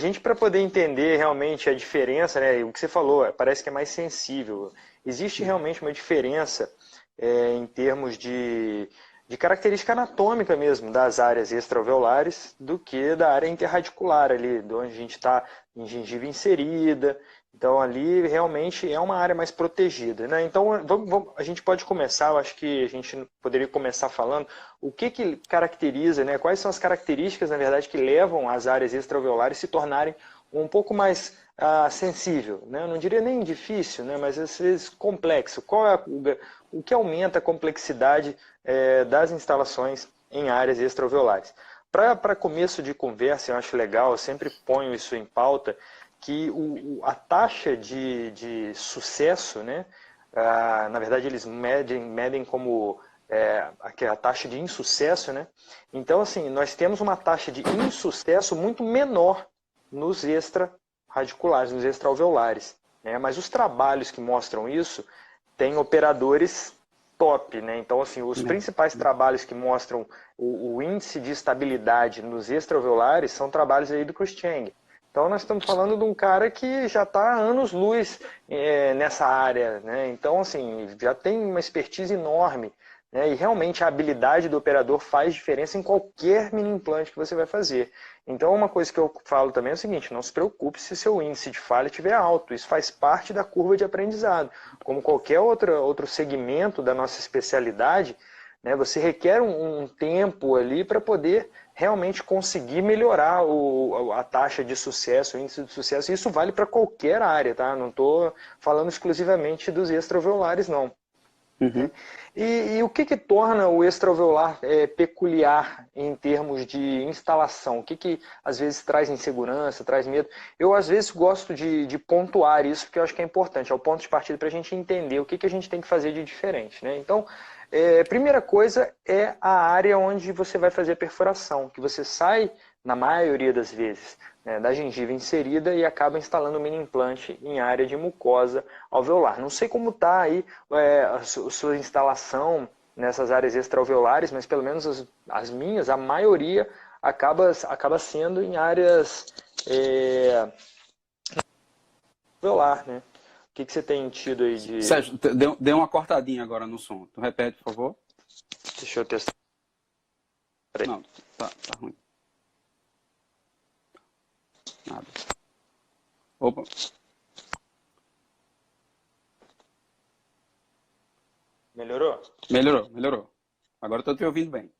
gente para poder entender realmente a diferença, né, o que você falou, parece que é mais sensível. Existe realmente uma diferença em termos de característica anatômica mesmo das áreas extraalveolares do que da área interradicular ali, de onde a gente está em gengiva inserida. Então ali realmente é uma área mais protegida, né? Então a gente pode começar, eu acho que a gente poderia começar falando o que caracteriza, né? Quais são as características, na verdade, que levam as áreas extraalveolares se tornarem um pouco mais sensível, né? Eu não diria nem difícil, né? Mas às vezes complexo. Qual é o que aumenta a complexidade das instalações em áreas extraalveolares? Para começo de conversa, eu acho legal, eu sempre ponho isso em pauta, que a taxa de sucesso, né, na verdade eles medem como a taxa de insucesso, né? Então, assim, nós temos uma taxa de insucesso muito menor nos extraradiculares, nos extraalveolares, né? Mas os trabalhos que mostram isso têm operadores top, né? Então, assim, os principais trabalhos que mostram o índice de estabilidade nos extraalveolares são trabalhos aí do Chang. Então nós estamos falando de um cara que já está há anos-luz nessa área, né? Então assim, já tem uma expertise enorme, né? E realmente a habilidade do operador faz diferença em qualquer mini implante que você vai fazer. Então uma coisa que eu falo também é o seguinte, não se preocupe se seu índice de falha estiver alto, isso faz parte da curva de aprendizado. Como qualquer outro segmento da nossa especialidade, né, você requer um tempo ali para poder realmente conseguir melhorar a taxa de sucesso, o índice de sucesso. E isso vale para qualquer área, tá? Não estou falando exclusivamente dos extraalveolares, não. Uhum. E o que torna o extraalveolar peculiar em termos de instalação? O que às vezes traz insegurança, traz medo? Eu às vezes gosto de pontuar isso, porque eu acho que é importante, é o ponto de partida para a gente entender o que a gente tem que fazer de diferente, né? Então, primeira coisa é a área onde você vai fazer a perfuração, que você sai, na maioria das vezes, né, da gengiva inserida e acaba instalando o mini implante em área de mucosa alveolar. Não sei como está aí a sua instalação nessas áreas extraalveolares, mas pelo menos as minhas, a maioria acaba sendo em áreas alveolar, né? O que você tem tido aí de... Sérgio, deu uma cortadinha agora no som. Tu repete, por favor? Deixa eu testar. Não, tá ruim. Nada. Opa. Melhorou? Melhorou. Agora eu tô te ouvindo bem.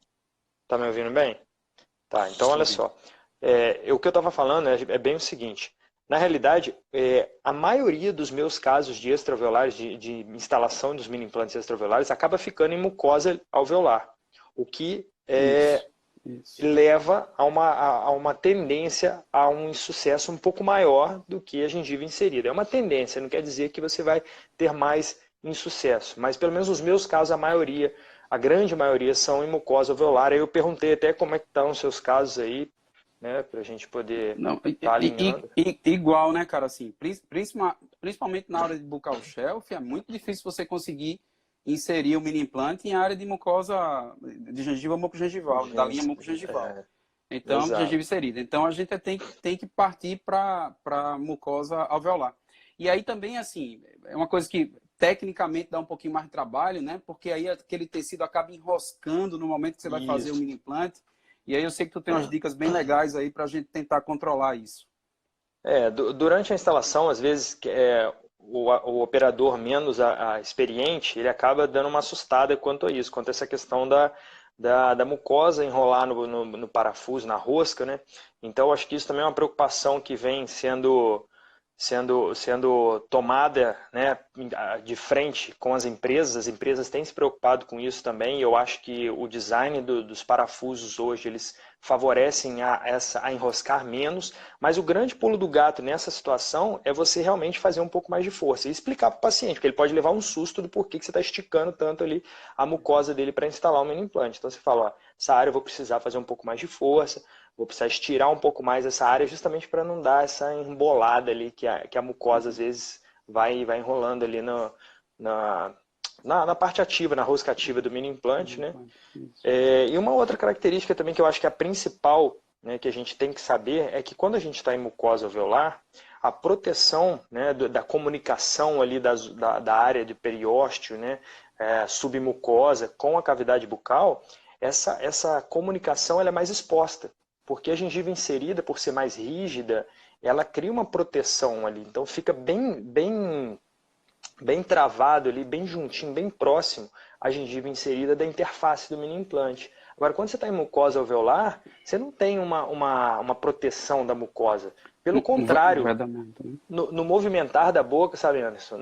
Tá me ouvindo bem? Tá, então olha só. O que eu estava falando é bem o seguinte. Na realidade, a maioria dos meus casos de extraalveolares, de instalação dos mini implantes extraalveolares, acaba ficando em mucosa alveolar. O que Isso. leva a uma tendência a um insucesso um pouco maior do que a gengiva inserida. É uma tendência, não quer dizer que você vai ter mais insucesso. Mas pelo menos nos meus casos, a grande maioria são em mucosa alveolar. Aí eu perguntei até como é que estão os seus casos aí, né, para a gente poder Não, estar alinhando. igual, né, cara, assim, principalmente na hora de buccal shelf, é muito difícil você conseguir inserir o mini implante em área de mucosa de gengiva mucogengival, da linha mucogengival. Então, Exato. gengiva inserida. Então, a gente tem que partir para mucosa alveolar. E aí também, assim, é uma coisa que tecnicamente dá um pouquinho mais de trabalho, né? Porque aí aquele tecido acaba enroscando no momento que você vai fazer o Isso. mini implante. E aí eu sei que tu tem umas dicas bem legais aí para a gente tentar controlar isso. Durante a instalação, às vezes, o operador menos experiente, ele acaba dando uma assustada quanto a isso, quanto a essa questão da mucosa enrolar no parafuso, na rosca, né? Então, acho que isso também é uma preocupação que vem sendo tomada, né, de frente com as empresas têm se preocupado com isso também, e eu acho que o design dos parafusos hoje, eles favorecem a enroscar menos, mas o grande pulo do gato nessa situação é você realmente fazer um pouco mais de força e explicar para o paciente, porque ele pode levar um susto do porquê que você está esticando tanto ali a mucosa dele para instalar o mini implante. Então você fala, ó, essa área eu vou precisar fazer um pouco mais de força, vou precisar estirar um pouco mais essa área justamente para não dar essa embolada ali que a mucosa às vezes vai enrolando ali na parte ativa, na rosca ativa do mini implante, né? E uma outra característica também que eu acho que é a principal né, que a gente tem que saber é que quando a gente está em mucosa alveolar, a proteção, né, da comunicação ali da área de periósteo, né, submucosa com a cavidade bucal, essa comunicação ela é mais exposta, porque a gengiva inserida, por ser mais rígida, ela cria uma proteção ali, então fica bem travado ali, bem juntinho, bem próximo a gengiva inserida da interface do mini implante. Agora, quando você está em mucosa alveolar, você não tem uma proteção da mucosa. Pelo contrário, no movimentar da boca, sabe, Anderson?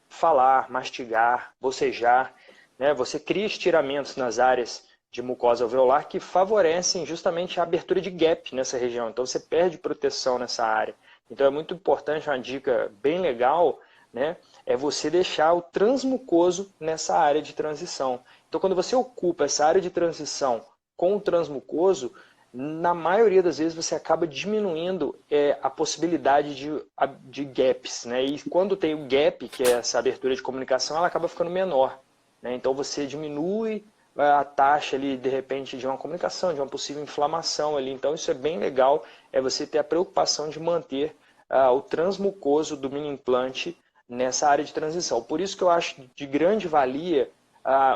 Falar, mastigar, bocejar, né? Você cria estiramentos nas áreas de mucosa alveolar que favorecem justamente a abertura de gap nessa região. Então, você perde proteção nessa área. Então, é muito importante, uma dica bem legal, né, é você deixar o transmucoso nessa área de transição. Então, quando você ocupa essa área de transição com o transmucoso, na maioria das vezes você acaba diminuindo a possibilidade de gaps, né? E quando tem o gap, que é essa abertura de comunicação, ela acaba ficando menor, né? Então você diminui a taxa ali, de repente, de uma comunicação, de uma possível inflamação ali. Então isso é bem legal, é você ter a preocupação de manter o transmucoso do mini implante nessa área de transição. Por isso que eu acho de grande valia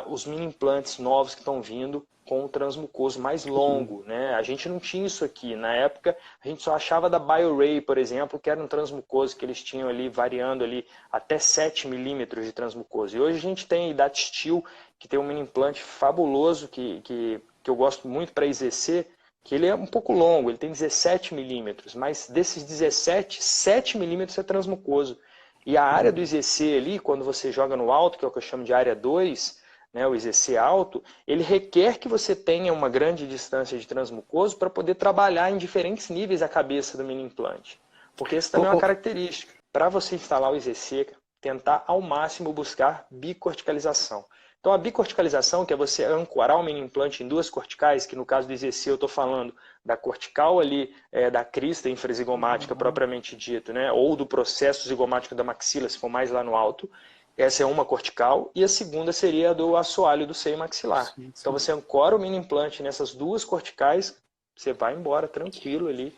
os mini implantes novos que estão vindo com o transmucoso mais longo, né? A gente não tinha isso aqui. Na época, a gente só achava da BioRay, por exemplo, que era um transmucoso que eles tinham ali, variando ali até 7 milímetros de transmucoso. E hoje a gente tem da Steel, que tem um mini implante fabuloso, que eu gosto muito para IZC, que ele é um pouco longo, ele tem 17 milímetros, mas desses 17, 7 milímetros é transmucoso. E a área do IZC ali, quando você joga no alto, que é o que eu chamo de área 2, né, o IZC alto, ele requer que você tenha uma grande distância de transmucoso para poder trabalhar em diferentes níveis a cabeça do mini implante. Porque essa também é uma característica. Para você instalar o IZC, tentar ao máximo buscar bicorticalização. Então a bicorticalização, que é você ancorar o mini implante em duas corticais, que no caso do IZC eu estou falando da cortical ali, da crista infrazigomática propriamente dito, né, ou do processo zigomático da maxila, se for mais lá no alto. Essa é uma cortical, e a segunda seria a do assoalho do seio maxilar. Sim. Então você ancora o mini implante nessas duas corticais, você vai embora tranquilo ali.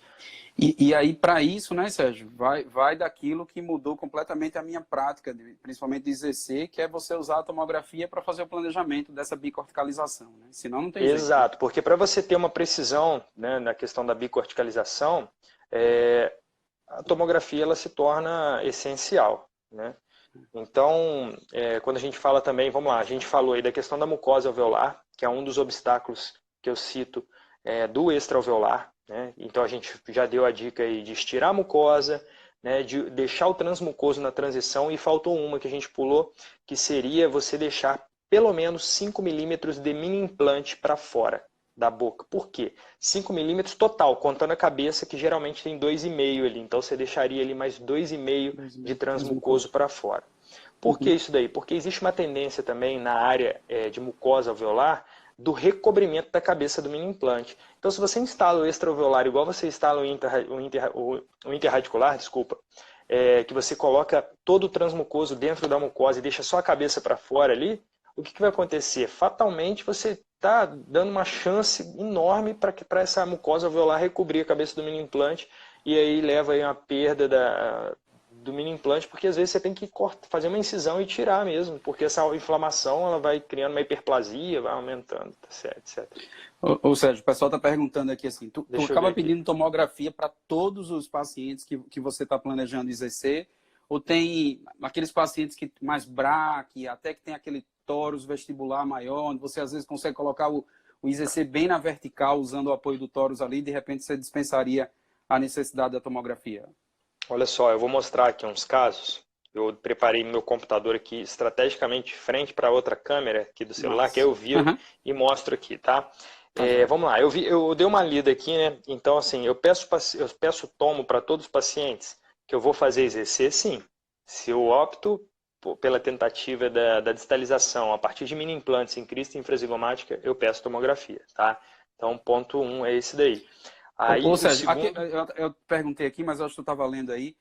E aí, para isso, né, Sérgio, vai daquilo que mudou completamente a minha prática, principalmente de IZC, que é você usar a tomografia para fazer o planejamento dessa bicorticalização, né? Senão não tem jeito. Exato, porque para você ter uma precisão, né, na questão da bicorticalização, a tomografia ela se torna essencial, né? Então, quando a gente fala também, vamos lá, a gente falou aí da questão da mucosa alveolar, que é um dos obstáculos que eu cito do extraalveolar, né? Então a gente já deu a dica aí de estirar a mucosa, né, de deixar o transmucoso na transição, e faltou uma que a gente pulou, que seria você deixar pelo menos 5 milímetros de mini implante para fora da boca. Por quê? 5 milímetros total, contando a cabeça, que geralmente tem 2,5 ali. Então você deixaria ali mais 2,5 de transmucoso para fora. Por que isso daí? Porque existe uma tendência também na área de mucosa alveolar do recobrimento da cabeça do mini implante. Então se você instala o extraalveolar igual você instala o interradicular, desculpa, que você coloca todo o transmucoso dentro da mucosa e deixa só a cabeça para fora ali, o que vai acontecer? Fatalmente você está dando uma chance enorme para essa mucosa alveolar recobrir a cabeça do mini implante, e aí leva aí uma perda do mini implante, porque às vezes você tem que fazer uma incisão e tirar mesmo, porque essa inflamação ela vai criando uma hiperplasia, vai aumentando, etc. Ou seja, o pessoal está perguntando aqui assim, tu acaba pedindo tomografia para todos os pacientes que você está planejando IZC, ou tem aqueles pacientes que mais braque, até que tem aquele tórax vestibular maior, onde você às vezes consegue colocar o IZC bem na vertical, usando o apoio do tórax ali, e de repente você dispensaria a necessidade da tomografia? Olha só, eu vou mostrar aqui uns casos. Eu preparei meu computador aqui estrategicamente de frente para outra câmera aqui do celular, que eu viro e mostro aqui, tá? Vamos lá, eu dei uma lida aqui, né? Então, assim, eu peço tomo para todos os pacientes que eu vou fazer IZC, sim. Se eu opto pela tentativa da distalização a partir de mini implantes em crista infrazigomática, eu peço tomografia, tá? Então, ponto 1 é esse daí. Aí, ou seja, segundo... eu perguntei aqui, mas eu acho que tu estava lendo aí,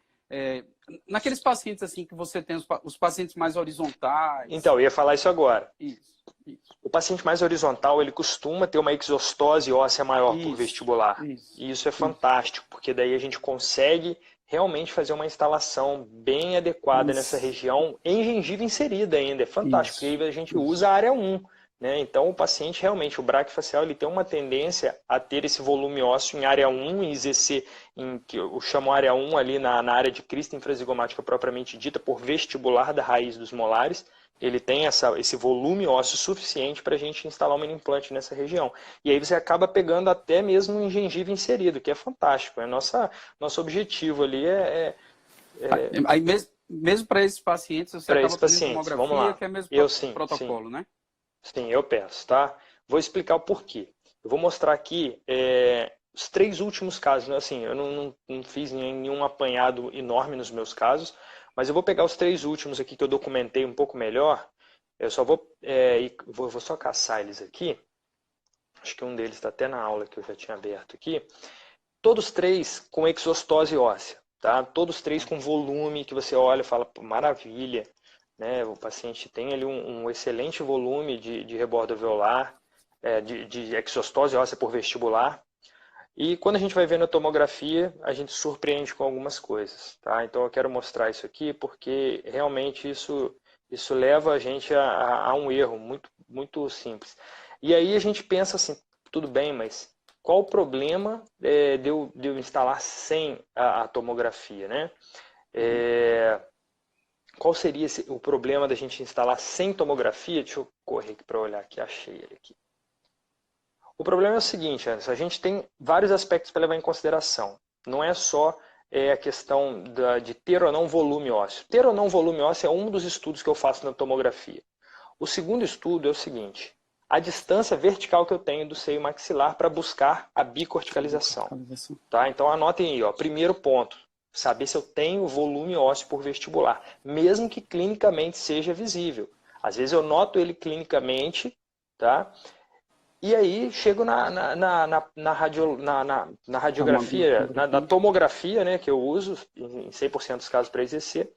naqueles pacientes assim que você tem os pacientes mais horizontais... Então, eu ia falar isso agora. Isso. Isso. O paciente mais horizontal, ele costuma ter uma exostose óssea maior por Isso. vestibular. Isso. E isso é fantástico, porque daí a gente consegue realmente fazer uma instalação bem adequada nessa Isso. região, em gengiva inserida ainda. É fantástico, porque Isso. aí a gente Isso. usa a área 1. Né? Então, o paciente realmente, o braquifacial, ele tem uma tendência a ter esse volume ósseo em área 1, em ZC, que eu chamo área 1 ali na área de crista infrazigomática propriamente dita, por vestibular da raiz dos molares. Ele tem esse volume ósseo suficiente para a gente instalar um mini implante nessa região. E aí você acaba pegando até mesmo em gengiva inserido, que é fantástico. Nosso objetivo ali Aí mesmo para esses pacientes, você para acaba esses pedindo pacientes. Vamos tomografia, lá. que é mesmo Eu sim, sim. protocolo, né? Sim, eu peço, tá? Vou explicar o porquê. Eu vou mostrar aqui os 3 últimos casos. Né? Assim, eu não fiz nenhum apanhado enorme nos meus casos, mas eu vou pegar os 3 últimos aqui que eu documentei um pouco melhor. Eu só vou só caçar eles aqui. Acho que um deles está até na aula que eu já tinha aberto aqui. Todos 3 com exostose óssea, tá? Todos 3 com volume que você olha e fala, maravilha. Né? O paciente tem ali um excelente volume de rebordo alveolar, de exostose óssea por vestibular. E quando a gente vai ver na tomografia, a gente surpreende com algumas coisas. Tá? Então eu quero mostrar isso aqui porque realmente isso leva a gente a um erro muito, muito simples. E aí a gente pensa assim, tudo bem, mas qual o problema de eu instalar sem a tomografia? Né? Qual seria o problema da gente instalar sem tomografia? Deixa eu correr aqui para olhar aqui, achei ele aqui. O problema é o seguinte, Anderson, a gente tem vários aspectos para levar em consideração. Não é só a questão de ter ou não volume ósseo. Ter ou não volume ósseo é um dos estudos que eu faço na tomografia. O segundo estudo é o seguinte, a distância vertical que eu tenho do seio maxilar para buscar a bicorticalização. Tá? Então anotem aí, ó, primeiro ponto, saber se eu tenho volume ósseo por vestibular, mesmo que clinicamente seja visível. Às vezes eu noto ele clinicamente, tá? E aí chego na radiografia, na tomografia, né, que eu uso em 100% dos casos para EZC,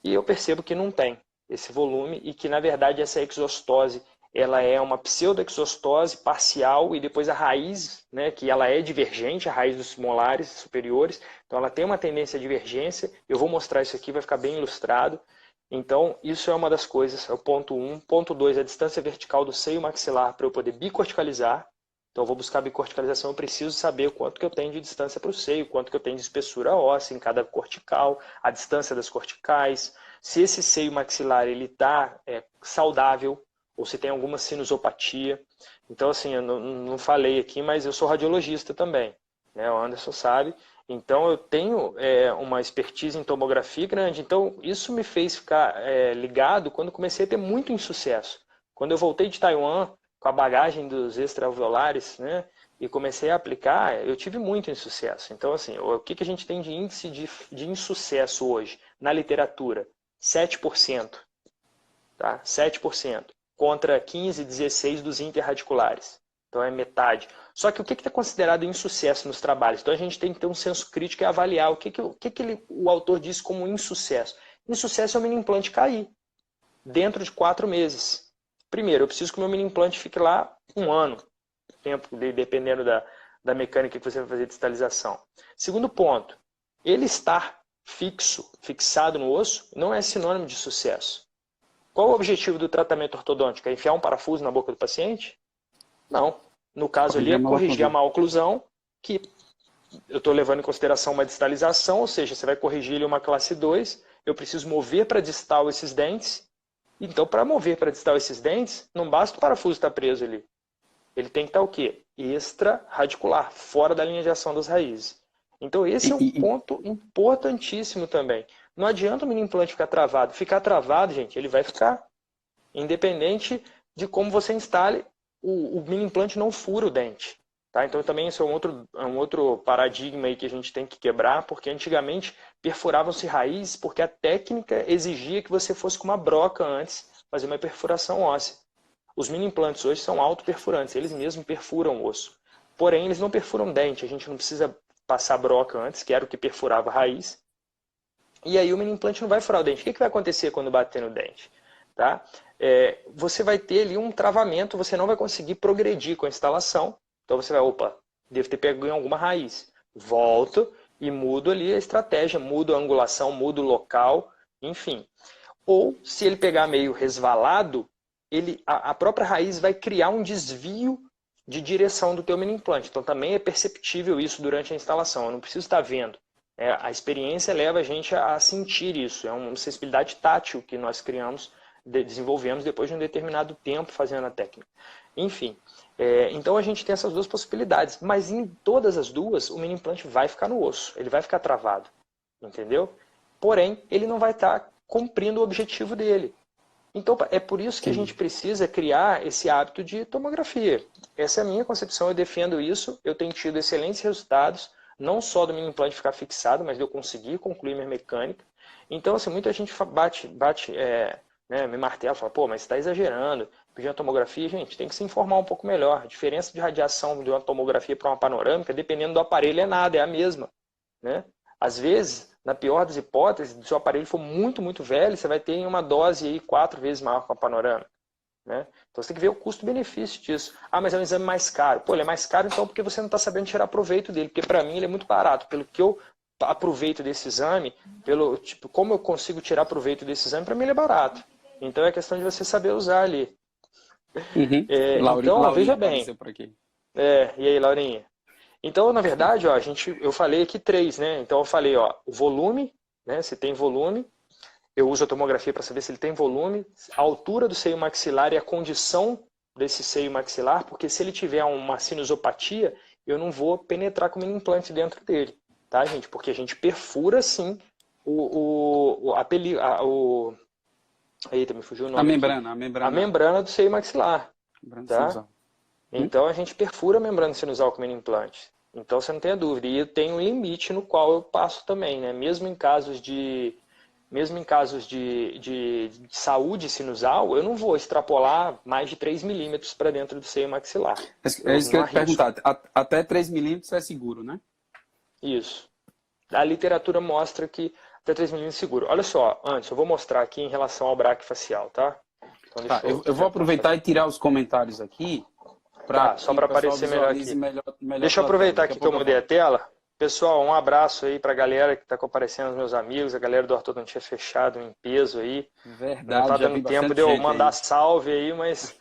e eu percebo que não tem esse volume e que, na verdade, essa exostose ela é uma pseudoexostose parcial e depois a raiz, né, que ela é divergente, a raiz dos molares superiores, então ela tem uma tendência à divergência. Eu vou mostrar isso aqui, vai ficar bem ilustrado. Então, isso é uma das coisas, é o ponto 1. Ponto 2, a distância vertical do seio maxilar para eu poder bicorticalizar. Então, eu vou buscar bicorticalização, eu preciso saber quanto que eu tenho de distância para o seio, quanto que eu tenho de espessura óssea em cada cortical, a distância das corticais, se esse seio maxilar está saudável ou se tem alguma sinusopatia. Então, assim, eu não falei aqui, mas eu sou radiologista também, né? O Anderson sabe. Então, eu tenho uma expertise em tomografia grande. Então, isso me fez ficar ligado quando comecei a ter muito insucesso. Quando eu voltei de Taiwan, com a bagagem dos extraalveolares, né, e comecei a aplicar, eu tive muito insucesso. Então, assim, o que a gente tem de índice de insucesso hoje na literatura? 7%. Tá? 7%. Contra 15, 16% dos interradiculares. Então é metade. Só que o que está considerado insucesso nos trabalhos? Então a gente tem que ter um senso crítico e avaliar o autor diz como insucesso. Insucesso é o mini implante cair dentro de 4 meses. Primeiro, eu preciso que o meu mini implante fique lá 1 ano, tempo dependendo da mecânica que você vai fazer de estalização. Segundo ponto, ele estar fixado no osso, não é sinônimo de sucesso. Qual o objetivo do tratamento ortodôntico? É enfiar um parafuso na boca do paciente? Não. No caso ali é corrigir a maloclusão, que eu estou levando em consideração uma distalização, ou seja, você vai corrigir ele uma classe 2, eu preciso mover para distal esses dentes. Então, para mover para distal esses dentes, não basta o parafuso estar preso ali. Ele tem que estar o quê? Extra-radicular, fora da linha de ação das raízes. Então, esse é um ponto importantíssimo também. Não adianta o mini implante ficar travado. Ficar travado, gente, ele vai ficar. Independente de como você instale, o mini implante não fura o dente. Tá? Então, também isso é um outro paradigma aí que a gente tem que quebrar, porque antigamente perfuravam-se raízes porque a técnica exigia que você fosse com uma broca antes fazer uma perfuração óssea. Os mini implantes hoje são autoperfurantes, eles mesmos perfuram o osso. Porém, eles não perfuram dente, a gente não precisa passar broca antes, que era o que perfurava a raiz. E aí o mini implante não vai furar o dente. O que vai acontecer quando bater no dente? Tá? você vai ter ali um travamento, você não vai conseguir progredir com a instalação. Então você vai, opa, devo ter pego em alguma raiz. Volto e mudo ali a estratégia, mudo a angulação, mudo o local, enfim. Ou, se ele pegar meio resvalado, a própria raiz vai criar um desvio de direção do teu mini implante. Então também é perceptível isso durante a instalação. Eu não preciso estar vendo. A experiência leva a gente a sentir isso. É uma sensibilidade tátil que nós criamos, desenvolvemos depois de um determinado tempo fazendo a técnica. Enfim, então a gente tem essas duas possibilidades. Mas em todas as duas, o mini implante vai ficar no osso. Ele vai ficar travado. Entendeu? Porém, ele não vai estar cumprindo o objetivo dele. Então, é por isso que a gente precisa criar esse hábito de tomografia. Essa é a minha concepção, eu defendo isso, eu tenho tido excelentes resultados, não só do mini implante ficar fixado, mas de eu conseguir concluir minha mecânica. Então, assim, muita gente me martela, fala, pô, mas você está exagerando, pedir uma tomografia, gente, tem que se informar um pouco melhor. A diferença de radiação de uma tomografia para uma panorâmica, dependendo do aparelho, é nada, é a mesma. Né? Às vezes, na pior das hipóteses, se o seu aparelho for muito, muito velho, você vai ter uma dose aí 4 vezes maior com a panorâmica. Né? Então você tem que ver o custo-benefício disso. Ah, mas é um exame mais caro. Pô, ele é mais caro então porque você não está sabendo tirar proveito dele. Porque para mim ele é muito barato. Pelo que eu aproveito desse exame, como eu consigo tirar proveito desse exame, para mim ele é barato. Então é questão de você saber usar ali. Uhum. Então, veja bem. Por aqui. E aí, Laurinha? Então, na verdade, ó, eu falei aqui 3, né? Então eu falei, ó, o volume, né? Se tem volume, eu uso a tomografia para saber se ele tem volume, a altura do seio maxilar e a condição desse seio maxilar, porque se ele tiver uma sinusopatia, eu não vou penetrar com o mini implante dentro dele, tá, gente? Porque a gente perfura, sim, eita, me fugiu o nome. A membrana do seio maxilar, tá? Então a gente perfura a membrana sinusal com o mini implante. Então você não tenha dúvida. E eu tenho um limite no qual eu passo também, né? Mesmo em casos de saúde sinusal, eu não vou extrapolar mais de 3 milímetros para dentro do seio maxilar. É isso que eu ia te perguntar. Até 3 milímetros é seguro, né? Isso. A literatura mostra que até 3 milímetros é seguro. Olha só, antes eu vou mostrar aqui em relação ao braquifacial, tá? Então, eu vou aproveitar e tirar os comentários aqui. Só para aparecer melhor aqui. Deixa eu aproveitar aqui que eu mudei a tela. Pessoal, um abraço aí para a galera que está comparecendo, os meus amigos, a galera do Ortodontia Fechado em peso aí. Verdade. Não está dando tempo de eu mandar salve aí, mas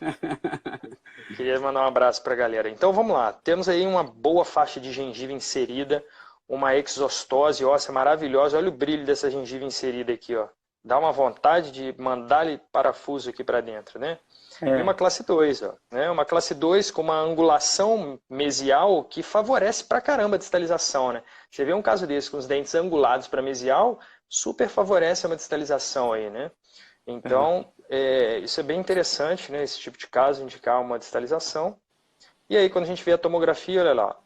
queria mandar um abraço para a galera. Então vamos lá, temos aí uma boa faixa de gengiva inserida, uma exostose óssea maravilhosa. Olha o brilho dessa gengiva inserida aqui, ó. Dá uma vontade de mandar-lhe parafuso aqui para dentro, né? E uma classe 2, ó, né? Uma classe 2 com uma angulação mesial que favorece pra caramba a distalização, né? Você vê um caso desse com os dentes angulados para mesial, super favorece uma distalização aí, né? Então, isso é bem interessante, né? Esse tipo de caso, indicar uma distalização. E aí, quando a gente vê a tomografia, olha lá.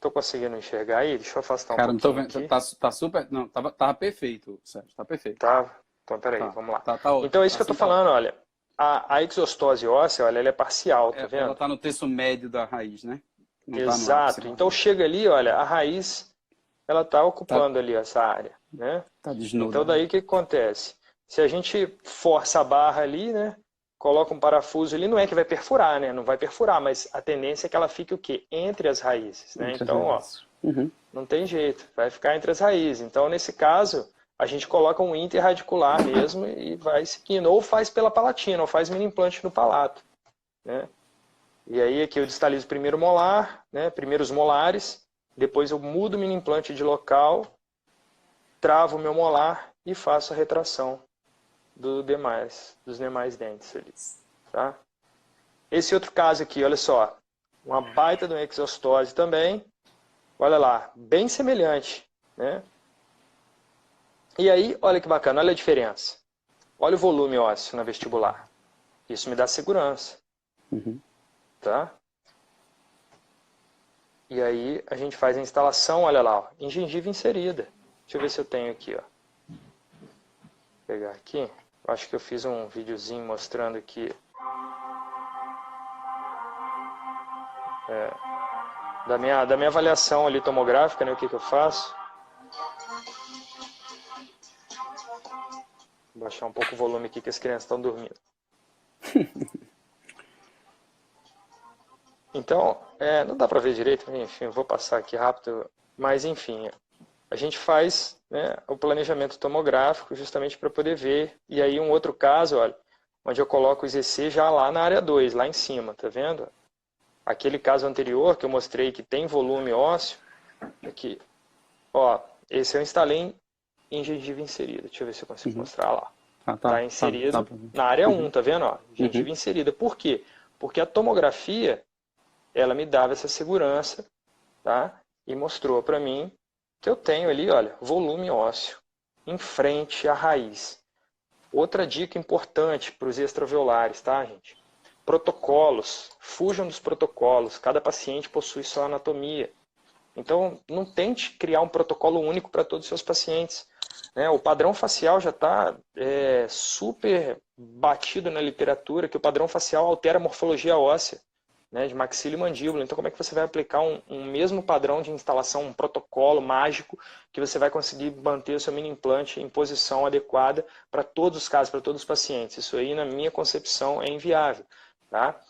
Tô conseguindo enxergar aí? Deixa eu afastar um pouquinho. Cara, não tô vendo. Tá super. Não, tava perfeito, Sérgio. Tá perfeito. Tá. Então, peraí, vamos lá. Então, é isso que eu tô falando, olha. A exostose óssea, olha, ela é parcial, tá vendo? Ela está no terço médio da raiz, né? Não exato. Tá então chega ali, olha, a raiz, ela está ocupando ali essa área, né? Tá desnuda. Então daí o que acontece? Se a gente força a barra ali, né? Coloca um parafuso ali, não é que vai perfurar, né? Não vai perfurar, mas a tendência é que ela fique o quê? Entre as raízes, né? Então, ó, não tem jeito, vai ficar entre as raízes. Então, nesse caso, a gente coloca um interradicular mesmo e vai seguindo. Ou faz pela palatina, ou faz mini implante no palato. Né? E aí aqui eu distalizo primeiro o molar, né? Primeiro os molares, depois eu mudo o mini implante de local, travo o meu molar e faço a retração dos demais dentes ali. Tá? Esse outro caso aqui, olha só, uma baita de uma exostose também, olha lá, bem semelhante, né? E aí, olha que bacana, olha a diferença. Olha o volume ósseo na vestibular. Isso me dá segurança. Tá? E aí a gente faz a instalação, olha lá, ó, em gengiva inserida. Deixa eu ver se eu tenho aqui, ó. Vou pegar aqui. Eu acho que eu fiz um videozinho mostrando aqui. Da minha avaliação ali tomográfica, né, o que eu faço. Vou baixar um pouco o volume aqui que as crianças estão dormindo. Então, não dá para ver direito, enfim, eu vou passar aqui rápido, mas enfim, a gente faz, né, o planejamento tomográfico justamente para poder ver. E aí um outro caso, olha, onde eu coloco o IZC já lá na área 2, lá em cima, tá vendo? Aquele caso anterior que eu mostrei que tem volume ósseo, aqui, ó, esse eu instalei em gengiva inserida. Deixa eu ver se eu consigo mostrar lá. Tá inserido na área 1, tá vendo? Ó, gengiva inserida. Por quê? Porque a tomografia, ela me dava essa segurança, tá? E mostrou para mim que eu tenho ali, olha, volume ósseo em frente à raiz. Outra dica importante para os extraviolares, tá, gente? Protocolos. Fujam dos protocolos. Cada paciente possui sua anatomia. Então, não tente criar um protocolo único para todos os seus pacientes. Né? O padrão facial já está super batido na literatura, que o padrão facial altera a morfologia óssea, né, de maxila e mandíbula. Então, como é que você vai aplicar um mesmo padrão de instalação, um protocolo mágico, que você vai conseguir manter o seu mini implante em posição adequada para todos os casos, para todos os pacientes? Isso aí, na minha concepção, é inviável. Tá?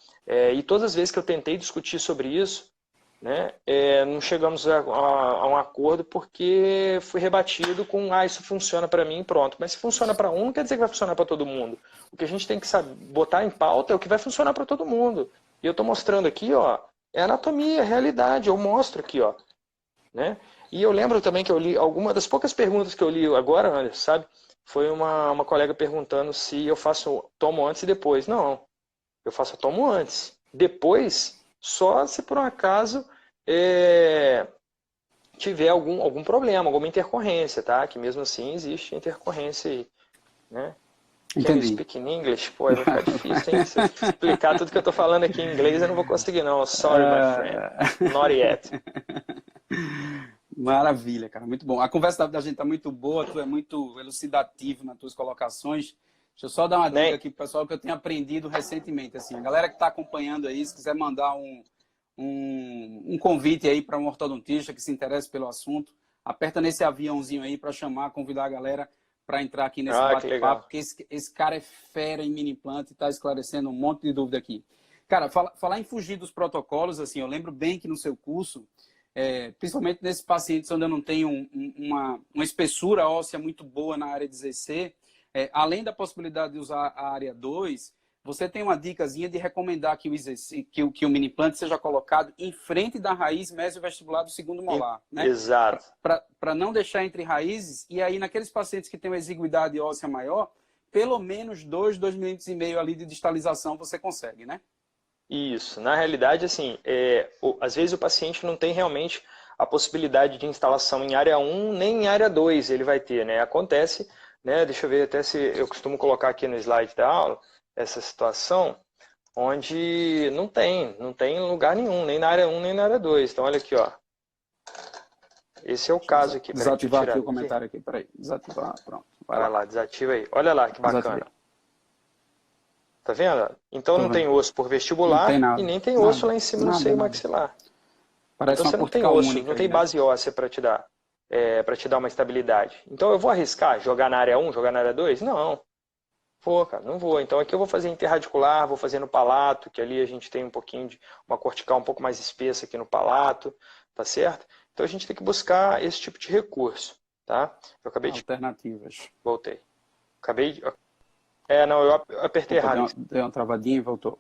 E todas as vezes que eu tentei discutir sobre isso, né, não chegamos a um acordo porque fui rebatido com isso funciona para mim e pronto. Mas se funciona para um, não quer dizer que vai funcionar para todo mundo. O que a gente tem que botar em pauta é o que vai funcionar para todo mundo. E eu estou mostrando aqui, ó, é anatomia, é realidade, eu mostro aqui, ó. Né? E eu lembro também que eu li, alguma das poucas perguntas que eu li agora, Anderson, sabe? Foi uma colega perguntando se eu tomo antes e depois. Não, eu tomo antes. Depois, só se por um acaso tiver algum problema, alguma intercorrência, tá? Que mesmo assim existe intercorrência aí, né? Can you speak in English? Pô, vai ficar difícil, hein? Se eu explicar tudo que eu tô falando aqui em inglês, eu não vou conseguir, não. Sorry, my friend. Not yet. Maravilha, cara. Muito bom. A conversa da gente tá muito boa, tu é muito elucidativo nas tuas colocações. Deixa eu só dar uma dica aqui pro pessoal que eu tenho aprendido recentemente. Assim, a galera que está acompanhando aí, se quiser mandar um convite aí para um ortodontista que se interesse pelo assunto, aperta nesse aviãozinho aí para convidar a galera para entrar aqui nesse bate-papo, porque esse cara é fera em mini implante e está esclarecendo um monte de dúvida aqui. Cara, falar em fugir dos protocolos, assim, eu lembro bem que no seu curso, principalmente nesses pacientes onde eu não tenho uma espessura óssea muito boa na área de ZC, além da possibilidade de usar a área 2, você tem uma dicasinha de recomendar que o mini implante seja colocado em frente da raiz mesovestibular do segundo molar, né? Exato. Para não deixar entre raízes, e aí naqueles pacientes que têm uma exiguidade óssea maior, pelo menos 2,5 milímetros ali de distalização você consegue, né? Isso. Na realidade, assim, às vezes o paciente não tem realmente a possibilidade de instalação em área 1 nem em área 2 ele vai ter, né? Acontece, né? Deixa eu ver até se eu costumo colocar aqui no slide da aula essa situação onde não tem lugar nenhum, nem na área 1 nem na área 2. Então, olha aqui, ó. Esse é o caso aqui. Desativar aqui o comentário aqui, peraí. Desativar, pronto. Vai lá, desativa aí. Olha lá que bacana. Desativei. Tá vendo? Então não tem osso por vestibular e nem tem osso lá em cima no seio maxilar. Parece então você não tem osso, não tem base óssea para te dar, uma estabilidade. Então eu vou arriscar jogar na área 1, jogar na área 2? Não. Vou, cara, não vou. Então aqui eu vou fazer interradicular, vou fazer no palato, que ali a gente tem um pouquinho de uma cortical um pouco mais espessa aqui no palato, tá certo? Então a gente tem que buscar esse tipo de recurso, tá? Eu acabei Alternativas. Voltei. Não, eu apertei errado. Deu uma travadinha e voltou.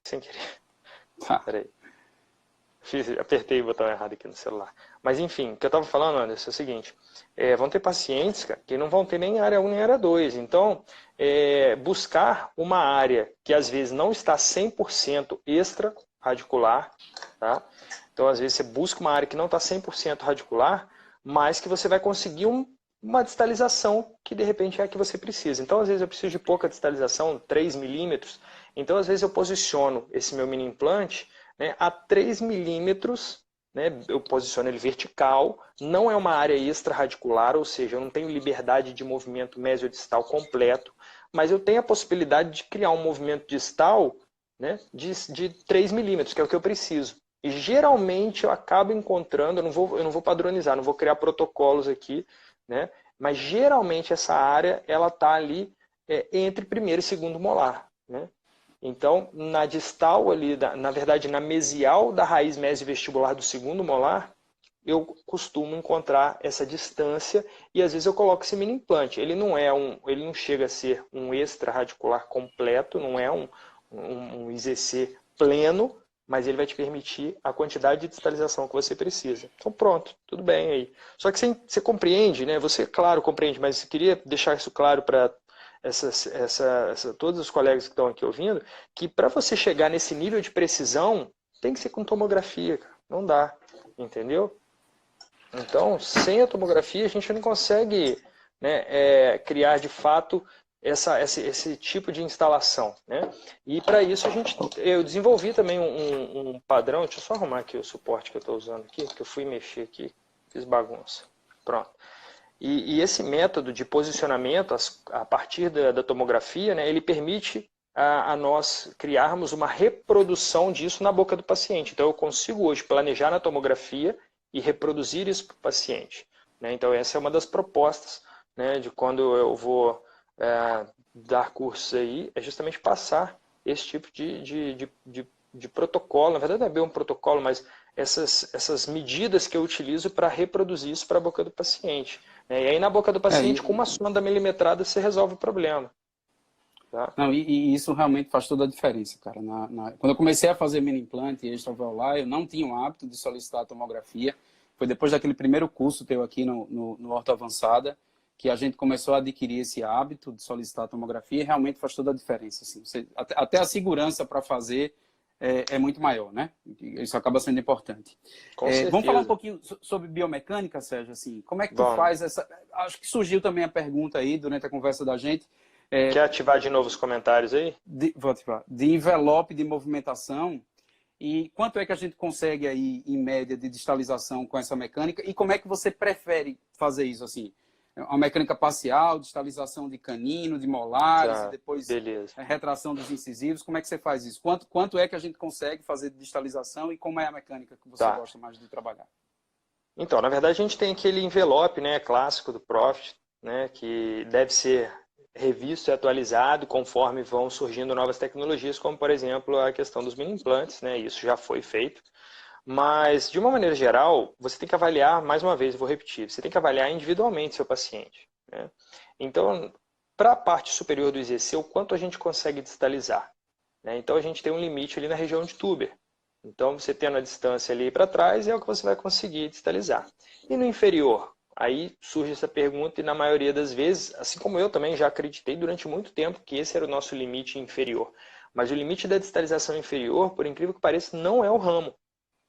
Sem querer. Tá. Peraí. Apertei o botão errado aqui no celular. Mas enfim, o que eu estava falando, Anderson, é o seguinte. Vão ter pacientes, cara, que não vão ter nem área 1 nem área 2. Então, buscar uma área que às vezes não está 100% extra-radicular, tá? Então, às vezes você busca uma área que não está 100% radicular, mas que você vai conseguir uma distalização que de repente é a que você precisa. Então, às vezes eu preciso de pouca distalização, 3 milímetros. Então, às vezes eu posiciono esse meu mini implante, né, a 3 milímetros, né, eu posiciono ele vertical, não é uma área extra-radicular, ou seja, eu não tenho liberdade de movimento mesiodistal completo, mas eu tenho a possibilidade de criar um movimento distal, né, de 3 milímetros, que é o que eu preciso. E geralmente eu acabo encontrando, eu não vou padronizar, não vou criar protocolos aqui, né, mas geralmente essa área ela está ali entre primeiro e segundo molar. né? Então, na distal ali, na verdade, na mesial da raiz mesovestibular do segundo molar, eu costumo encontrar essa distância e às vezes eu coloco esse mini implante. Ele não chega a ser um extra-radicular completo, não é um IZC pleno, mas ele vai te permitir a quantidade de distalização que você precisa. Então pronto, tudo bem aí. Só que você compreende, né? Você, claro, compreende, mas eu queria deixar isso claro para todos os colegas que estão aqui ouvindo, que para você chegar nesse nível de precisão, tem que ser com tomografia, cara. Não dá, entendeu? Então, sem a tomografia, a gente não consegue, né, criar de fato esse tipo de instalação, né? E para isso eu desenvolvi também um padrão. Deixa eu só arrumar aqui o suporte que eu estou usando aqui, que eu fui mexer aqui, fiz bagunça. Pronto. E esse método de posicionamento a partir da tomografia, né, ele permite a nós criarmos uma reprodução disso na boca do paciente. Então, eu consigo hoje planejar na tomografia e reproduzir isso para o paciente, né? Então, essa é uma das propostas, né, de quando eu vou dar cursos aí, é justamente passar esse tipo de protocolo. Na verdade, não é bem um protocolo, mas essas medidas que eu utilizo para reproduzir isso para a boca do paciente. E aí, na boca do paciente, com uma sonda milimetrada, você resolve o problema. Tá? Não, e isso realmente faz toda a diferença, cara. Quando eu comecei a fazer mini implante e extraovular, eu não tinha o hábito de solicitar a tomografia. Foi depois daquele primeiro curso teu aqui no Orto Avançada que a gente começou a adquirir esse hábito de solicitar a tomografia e realmente faz toda a diferença. Assim. Até a segurança para fazer é muito maior, né? Isso acaba sendo importante. Vamos falar um pouquinho sobre biomecânica, Sérgio? Assim, como é que tu faz essa... Acho que surgiu também a pergunta aí durante a conversa da gente. Quer ativar de novo os comentários aí? Vou ativar. De envelope de movimentação. E quanto é que a gente consegue aí, em média, de distalização com essa mecânica? E como é que você prefere fazer isso? Assim, uma mecânica parcial, distalização de canino, de molares, e depois retração dos incisivos. Como é que você faz isso? Quanto é que a gente consegue fazer de distalização e como é a mecânica que você gosta mais de trabalhar? Então, na verdade, a gente tem aquele envelope, né, clássico do Profit, né, que deve ser revisto e atualizado conforme vão surgindo novas tecnologias, como, por exemplo, a questão dos mini implantes, né, isso já foi feito. Mas, de uma maneira geral, você tem que avaliar, mais uma vez, eu vou repetir, você tem que avaliar individualmente seu paciente, né? Então, para a parte superior do IZC, o quanto a gente consegue distalizar, né? Então, a gente tem um limite ali na região de Tuber. Então, você tendo a distância ali para trás, é o que você vai conseguir distalizar. E no inferior? Aí surge essa pergunta e, na maioria das vezes, assim como eu também já acreditei durante muito tempo que esse era o nosso limite inferior. Mas o limite da distalização inferior, por incrível que pareça, não é o ramo.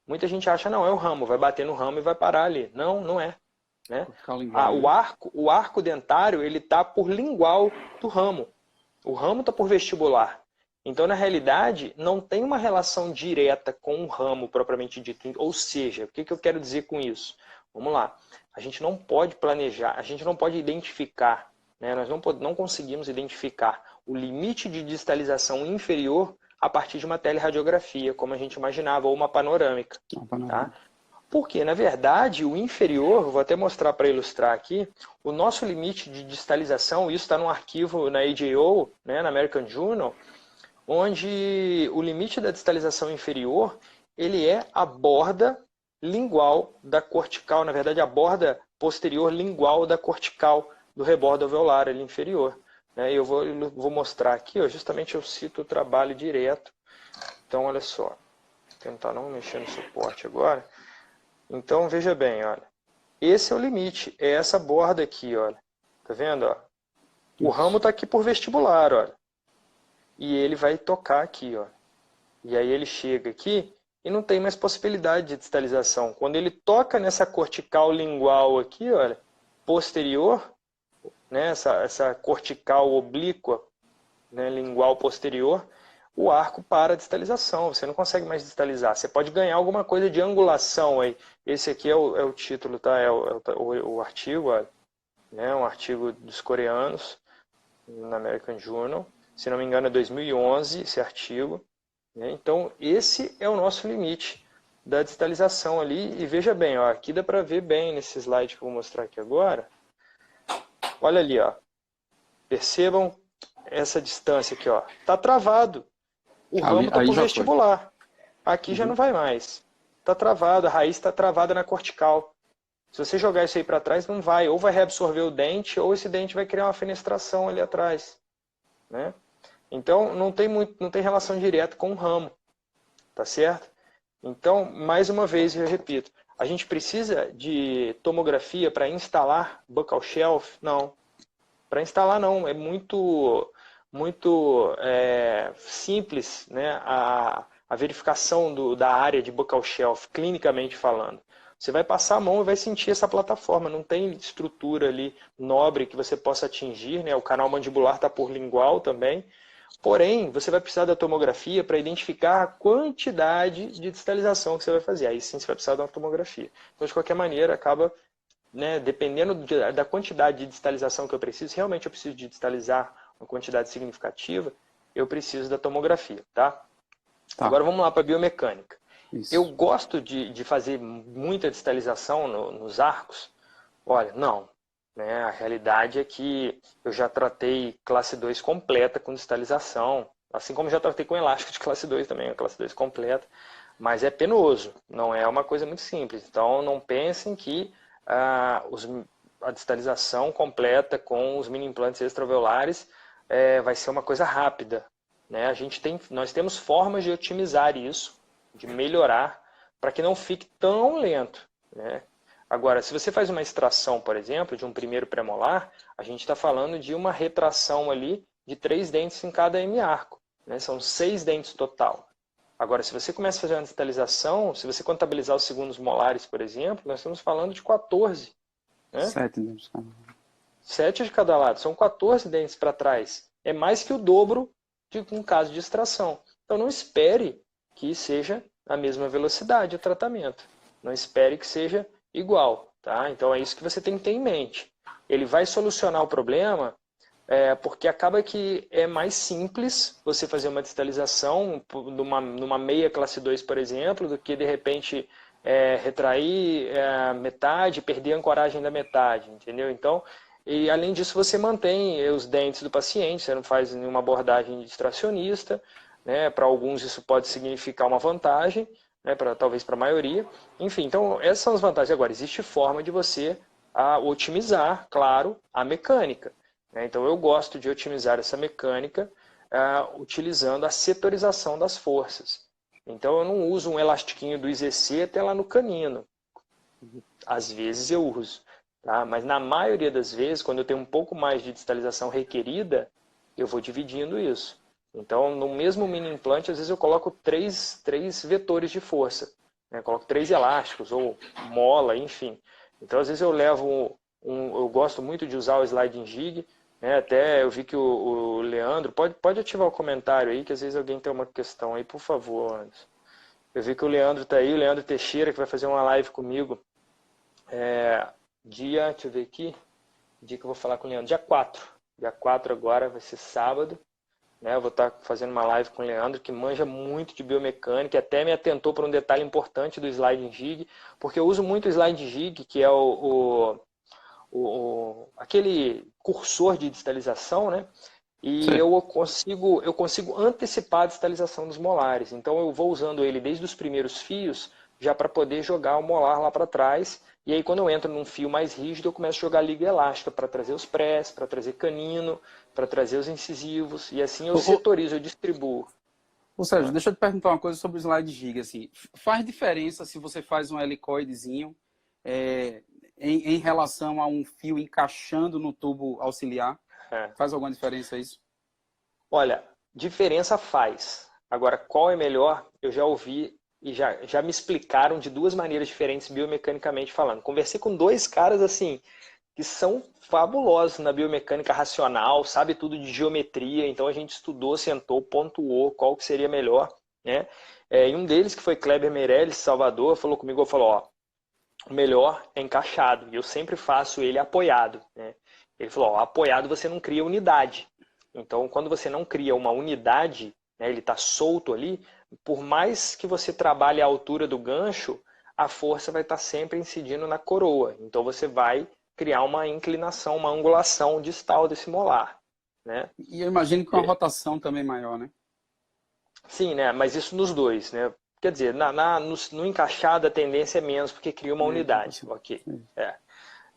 Muita gente acha, não, é o ramo, vai bater no ramo e vai parar ali. Não, não é. Né? O arco dentário ele está por lingual do ramo. O ramo está por vestibular. Então, na realidade, não tem uma relação direta com o ramo propriamente dito. Ou seja, o que eu quero dizer com isso? Vamos lá. A gente não pode planejar, a gente não pode identificar, né? Nós não conseguimos identificar o limite de distalização inferior a partir de uma teleradiografia, como a gente imaginava, ou uma panorâmica. Tá? Porque, na verdade, o inferior, vou até mostrar para ilustrar aqui, o nosso limite de distalização, isso está num arquivo na AJO, né, na American Journal, onde o limite da distalização inferior, ele é a borda lingual da cortical, na verdade, a borda posterior lingual da cortical do rebordo alveolar ali inferior. Eu vou mostrar aqui, justamente eu cito o trabalho direto. Então, olha só. Vou tentar não mexer no suporte agora. Então, veja bem, olha. Esse é o limite. É essa borda aqui, olha. Tá vendo? Ó? O ramo está aqui por vestibular, olha. E ele vai tocar aqui, ó. E aí ele chega aqui e não tem mais possibilidade de distalização. Quando ele toca nessa cortical lingual aqui, olha, posterior, né, essa cortical oblíqua, né, lingual posterior, o arco para a distalização. Você não consegue mais distalizar. Você pode ganhar alguma coisa de angulação aí. Esse aqui é o título, tá? O artigo, olha, né, um artigo dos coreanos na American Journal. Se não me engano, é 2011 esse artigo. Né? Então, esse é o nosso limite da distalização ali. E veja bem, ó, aqui dá para ver bem nesse slide que eu vou mostrar aqui agora. Olha ali, ó. Percebam essa distância aqui, ó, tá travado. O ramo tá Aí pro já foi. vestibular. Aqui já não vai mais. Tá travado, a raiz está travada na cortical. Se você jogar isso aí para trás, não vai. Ou vai reabsorver o dente, ou esse dente vai criar uma fenestração ali atrás, né? Então, não tem relação direta com o ramo, tá certo? Então, mais uma vez, eu repito, a gente precisa de tomografia para instalar buccal shelf? Não. Para instalar, não. É muito simples, né, a verificação da área de buccal shelf, clinicamente falando. Você vai passar a mão e vai sentir essa plataforma. Não tem estrutura ali nobre que você possa atingir, né? O canal mandibular está por lingual também. Porém, você vai precisar da tomografia para identificar a quantidade de distalização que você vai fazer. Aí sim você vai precisar de uma tomografia. Então, de qualquer maneira, acaba, né, dependendo da quantidade de distalização que eu preciso, realmente eu preciso de distalizar uma quantidade significativa, eu preciso da tomografia, tá? Agora vamos lá para a biomecânica. Isso. Eu gosto de fazer muita distalização nos arcos? Olha, não. Né? A realidade é que eu já tratei classe 2 completa com distalização, assim como já tratei com elástico de classe 2 também, a classe 2 completa, mas é penoso, não é uma coisa muito simples. Então não pensem que a distalização completa com os mini implantes extraalveolares vai ser uma coisa rápida. Né? Nós temos formas de otimizar isso, de melhorar, para que não fique tão lento. Né? Agora, se você faz uma extração, por exemplo, de um primeiro premolar, a gente está falando de uma retração ali de 3 dentes em cada hemiarco. Né? São 6 dentes total. Agora, se você começa a fazer uma distalização, se você contabilizar os segundos molares, por exemplo, nós estamos falando de 14. Né? 7 dentes. 7 de cada lado, são 14 dentes para trás. É mais que o dobro de um caso de extração. Então não espere que seja a mesma velocidade o tratamento. Não espere que seja igual. Tá? Então é isso que você tem que ter em mente. Ele vai solucionar o problema porque acaba que é mais simples você fazer uma distalização numa meia classe 2, por exemplo, do que de repente retrair metade, perder a ancoragem da metade, entendeu? Então, e além disso você mantém os dentes do paciente, você não faz nenhuma abordagem distracionista, né? Para alguns isso pode significar uma vantagem, né? Talvez para a maioria. Enfim, então essas são as vantagens. Agora, existe forma de você otimizar, claro, a mecânica. Então eu gosto de otimizar essa mecânica utilizando a setorização das forças. Então eu não uso um elastiquinho do IZC até lá no canino. Às vezes eu uso. Tá? Mas na maioria das vezes, quando eu tenho um pouco mais de distalização requerida, eu vou dividindo isso. Então no mesmo mini implante, às vezes eu coloco três vetores de força. Né? Coloco 3 elásticos ou mola, enfim. Então às vezes eu levo eu gosto muito de usar o sliding jig. Até eu vi que o Leandro, pode ativar o comentário aí, que às vezes alguém tem uma questão aí, por favor, Anderson. Eu vi que o Leandro está aí, o Leandro Teixeira, que vai fazer uma live comigo. Deixa eu ver aqui, dia que eu vou falar com o Leandro, dia 4. Dia 4 agora, vai ser sábado. Eu vou estar fazendo uma live com o Leandro, que manja muito de biomecânica, até me atentou para um detalhe importante do sliding jig, porque eu uso muito o sliding jig, que é aquele cursor de distalização, né? E eu consigo antecipar a distalização dos molares. Então eu vou usando ele desde os primeiros fios, já para poder jogar o molar lá para trás. E aí quando eu entro num fio mais rígido, eu começo a jogar liga elástica para trazer os prés, para trazer canino, para trazer os incisivos. E assim eu setorizo, eu distribuo. Ou Sérgio, deixa eu te perguntar uma coisa sobre o slide gig. Assim, faz diferença se você faz um helicoidezinho em relação a um fio encaixando no tubo auxiliar? Faz alguma diferença isso? Olha, diferença faz. Agora, qual é melhor? Eu já ouvi e já me explicaram de 2 maneiras diferentes biomecanicamente falando. Conversei com 2 caras assim que são fabulosos na biomecânica racional, sabe tudo de geometria, então a gente estudou, sentou, pontuou qual que seria melhor. Né? E um deles, que foi Kleber Meirelles, Salvador, falou comigo, falou, o melhor é encaixado, e eu sempre faço ele apoiado. Né? Ele falou, apoiado você não cria unidade. Então, quando você não cria uma unidade, né, ele está solto ali, por mais que você trabalhe a altura do gancho, a força vai estar sempre incidindo na coroa. Então, você vai criar uma inclinação, uma angulação distal desse molar. né? E eu imagino que com uma rotação também maior, né? Sim, né? Mas isso nos dois, né? Quer dizer, no encaixado a tendência é menos, porque cria uma Menos unidade, rotação. ok? Sim. É.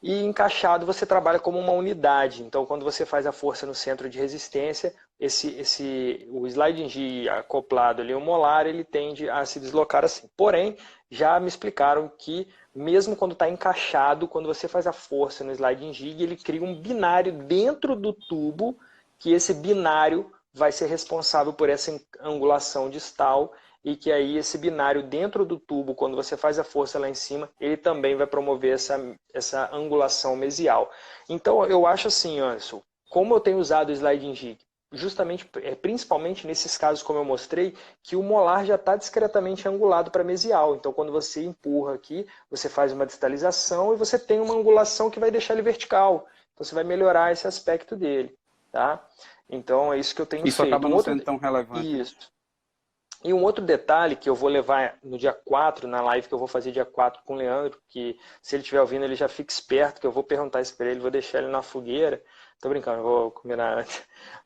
E encaixado você trabalha como uma unidade. Então, quando você faz a força no centro de resistência, o sliding jig acoplado ali, o molar, ele tende a se deslocar assim. Porém, já me explicaram que mesmo quando está encaixado, quando você faz a força no sliding jig, ele cria um binário dentro do tubo, que esse binário vai ser responsável por essa angulação distal e que aí esse binário dentro do tubo, quando você faz a força lá em cima, ele também vai promover essa angulação mesial. Então eu acho assim, Anderson, como eu tenho usado o sliding jig, justamente, principalmente nesses casos como eu mostrei, que o molar já está discretamente angulado para mesial. Então quando você empurra aqui, você faz uma distalização e você tem uma angulação que vai deixar ele vertical. Então você vai melhorar esse aspecto dele. Tá? Então é isso que eu tenho Isso feito. acaba não sendo tão relevante, né? Isso. E um outro detalhe que eu vou levar no dia 4, na live que eu vou fazer dia 4 com o Leandro, que se ele estiver ouvindo, ele já fica esperto, que eu vou perguntar isso para ele, vou deixar ele na fogueira. Tô brincando, não vou combinar antes.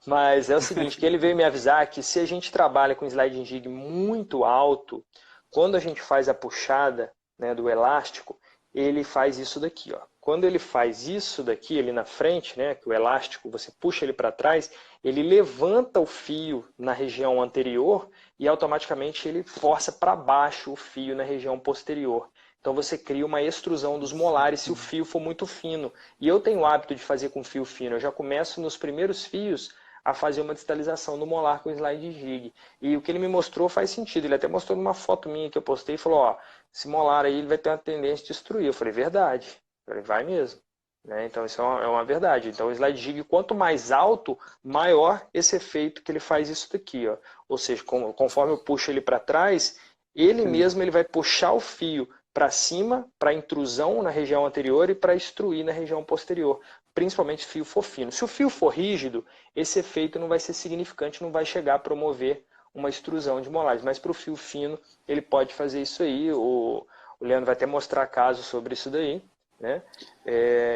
Mas é o seguinte, que ele veio me avisar que se a gente trabalha com sliding jig muito alto, quando a gente faz a puxada, né, do elástico, ele faz isso daqui, ó. Quando ele faz isso daqui, ali na frente, né, que o elástico, você puxa ele para trás, ele levanta o fio na região anterior e automaticamente ele força para baixo o fio na região posterior. Então você cria uma extrusão dos molares se o fio for muito fino. E eu tenho o hábito de fazer com fio fino. Eu já começo nos primeiros fios a fazer uma distalização do molar com slide jig. E o que ele me mostrou faz sentido. Ele até mostrou numa foto minha que eu postei e falou, ó, esse molar aí ele vai ter uma tendência de destruir. Eu falei, verdade. Eu falei, vai mesmo. Né? Então isso é uma verdade. Então o slide jig, quanto mais alto, maior esse efeito que ele faz isso daqui. Ó. Ou seja, conforme eu puxo ele para trás, ele mesmo ele vai puxar o fio para cima, para intrusão na região anterior e para extruir na região posterior. Principalmente se o fio for fino. Se o fio for rígido, esse efeito não vai ser significante, não vai chegar a promover uma extrusão de molares. Mas para o fio fino, ele pode fazer isso aí. O Leandro vai até mostrar casos sobre isso daí. Né?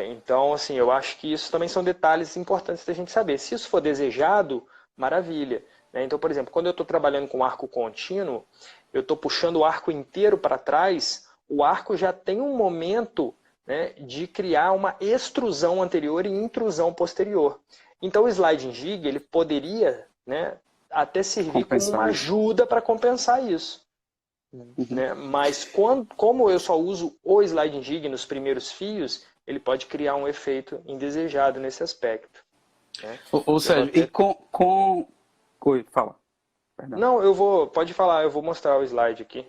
Então, assim, eu acho que isso também são detalhes importantes da gente saber. Se isso for desejado, maravilha. Né? Então, por exemplo, quando eu estou trabalhando com arco contínuo, eu estou puxando o arco inteiro para trás, o arco já tem um momento, né, de criar uma extrusão anterior e intrusão posterior. Então, o sliding jig ele poderia, né, até servir como uma ajuda para compensar isso. Né? Mas como eu só uso o sliding jig nos primeiros fios, ele pode criar um efeito indesejado nesse aspecto. Né? Ou seja, e Oi, fala. Perdão. Não, pode falar, eu vou mostrar o slide aqui.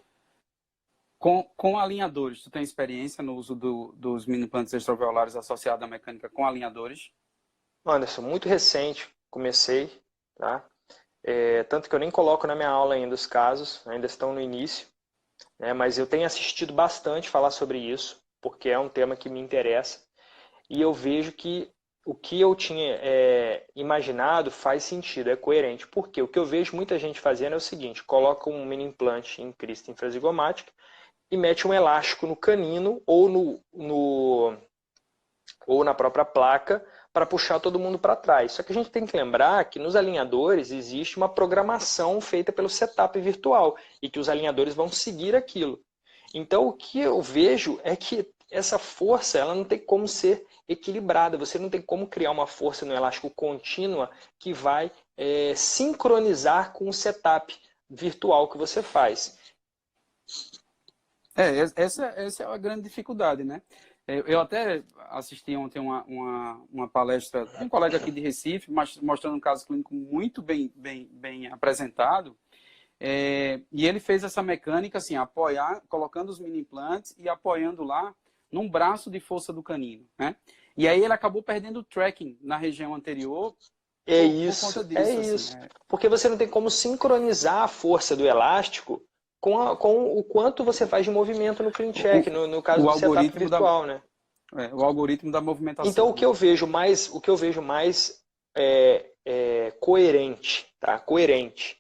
Com alinhadores, tu tem experiência no uso dos mini implantes extraalveolares associados à mecânica com alinhadores? Anderson, muito recente, comecei, tá? Tanto que eu nem coloco na minha aula ainda os casos, ainda estão no início, né? Mas eu tenho assistido bastante falar sobre isso, porque é um tema que me interessa, e eu vejo que o que eu tinha imaginado faz sentido, é coerente. Porque o que eu vejo muita gente fazendo é o seguinte, coloca um mini implante em crista infrazigomática e mete um elástico no canino ou na própria placa para puxar todo mundo para trás. Só que a gente tem que lembrar que nos alinhadores existe uma programação feita pelo setup virtual e que os alinhadores vão seguir aquilo. Então o que eu vejo é que essa força ela não tem como ser equilibrada. Você não tem como criar uma força no elástico contínua que vai sincronizar com o setup virtual que você faz. Essa é a grande dificuldade, né? Eu até assisti ontem uma palestra de um colega aqui de Recife, mostrando um caso clínico muito bem apresentado. E ele fez essa mecânica assim, colocando os mini implantes e apoiando lá num braço de força do canino, né? E aí ele acabou perdendo o tracking na região anterior por conta disso. É isso. Porque você não tem como sincronizar a força do elástico com o quanto você faz de movimento no clean check, no caso do setup virtual, né? O algoritmo da movimentação. Então o que eu vejo mais coerente, tá? Coerente.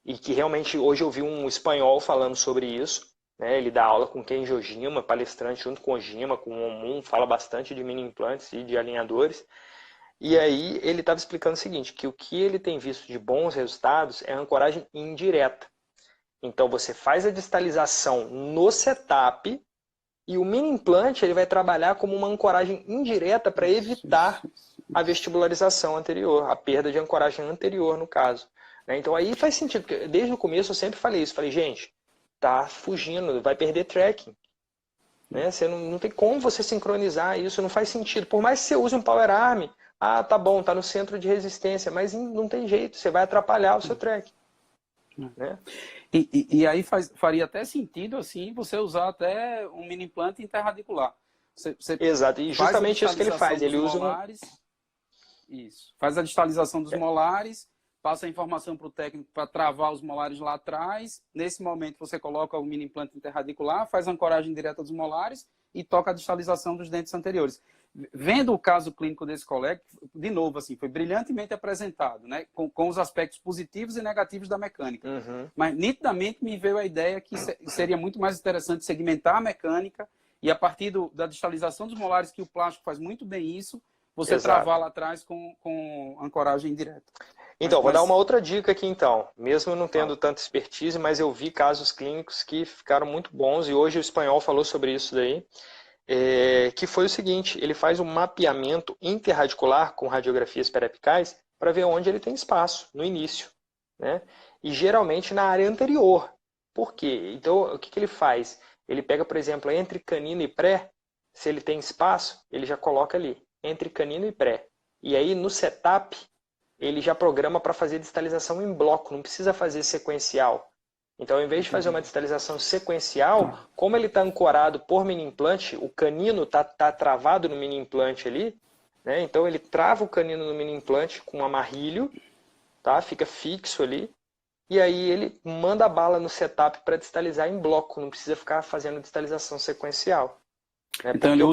E que realmente hoje eu vi um espanhol falando sobre isso, né? Ele dá aula com Ken Jojima, palestrante junto com o Ojima, com o Omun, fala bastante de mini implantes e de alinhadores. E aí ele estava explicando o seguinte, que o que ele tem visto de bons resultados é a ancoragem indireta. Então você faz a distalização no setup e o mini implante ele vai trabalhar como uma ancoragem indireta para evitar a vestibularização anterior, a perda de ancoragem anterior no caso. Então aí faz sentido, porque desde o começo eu sempre falei isso, falei, gente, tá fugindo, vai perder tracking. Você não tem como você sincronizar isso, não faz sentido. Por mais que você use um power arm, tá bom, tá no centro de resistência, mas não tem jeito, você vai atrapalhar o seu track. Né? E aí faria até sentido assim você usar até um mini implante interradicular. Exato, e justamente isso que ele faz. Ele usa molares, isso. Faz a distalização dos molares, passa a informação para o técnico para travar os molares lá atrás. Nesse momento você coloca o mini implante interradicular, faz a ancoragem direta dos molares e toca a distalização dos dentes anteriores. Vendo o caso clínico desse colega, de novo, assim, foi brilhantemente apresentado, né? Com os aspectos positivos e negativos da mecânica. Uhum. Mas, nitidamente, me veio a ideia que seria muito mais interessante segmentar a mecânica e, a partir da distalização dos molares, que o plástico faz muito bem isso, você travar lá atrás com ancoragem direta. Então, vou dar uma outra dica aqui, então. Mesmo não tendo tanta expertise, mas eu vi casos clínicos que ficaram muito bons, e hoje o espanhol falou sobre isso daí. Que foi o seguinte, ele faz um mapeamento interradicular com radiografias periapicais para ver onde ele tem espaço no início, né? E geralmente na área anterior. Por quê? Então, o que ele faz? Ele pega, por exemplo, entre canino e pré, se ele tem espaço, ele já coloca ali, entre canino e pré. E aí, no setup, ele já programa para fazer distalização em bloco, não precisa fazer sequencial. Então, ao invés de fazer uma distalização sequencial, como ele está ancorado por mini implante, o canino está travado no mini implante ali, né? Então ele trava o canino no mini implante com um amarrilho, tá? Fica fixo ali, e aí ele manda a bala no setup para distalizar em bloco, não precisa ficar fazendo distalização sequencial. Né? Então ele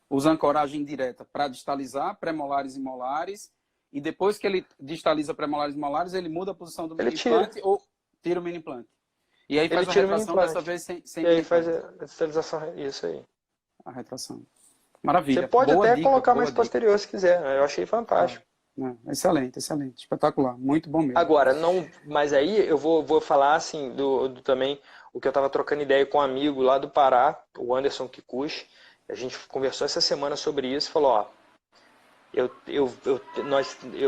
usa ancoragem direta para distalizar pré-molares e molares, e depois que ele distaliza pré-molares e molares, ele muda a posição do mini implante ou tira o mini implante. E aí faz a retração dessa vez sem e aí faz a distalização, isso aí. A retração. Maravilha. Você pode até colocar mais posterior se quiser. Eu achei fantástico. Excelente, excelente. Espetacular. Muito bom mesmo. Agora, mas aí eu vou falar assim também o que eu estava trocando ideia com um amigo lá do Pará, o Anderson Kikuchi. A gente conversou essa semana sobre isso e falou, ó,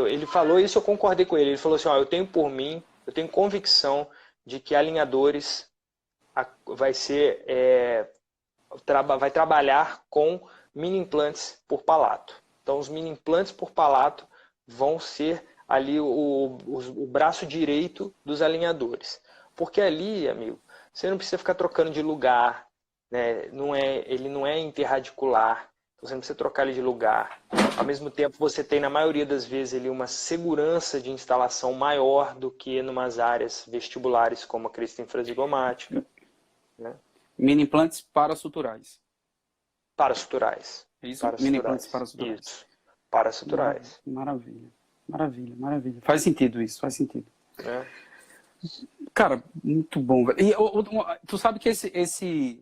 ele falou isso, eu concordei com ele. Ele falou assim, ó, eu tenho convicção de que alinhadores vai trabalhar com mini implantes por palato. Então, os mini implantes por palato vão ser ali o braço direito dos alinhadores. Porque ali, amigo, você não precisa ficar trocando de lugar, né? Ele não é interradicular. Você não precisa trocar ele de lugar. Ao mesmo tempo, você tem, na maioria das vezes, ali, uma segurança de instalação maior do que em umas áreas vestibulares, como a crista infrazigomática. Né? Mini implantes parasuturais. Parasuturais. Isso? Mini implantes parasuturais. Isso. Parasuturais. Maravilha. Maravilha, maravilha. Faz sentido isso, faz sentido. Cara, muito bom. E tu sabe que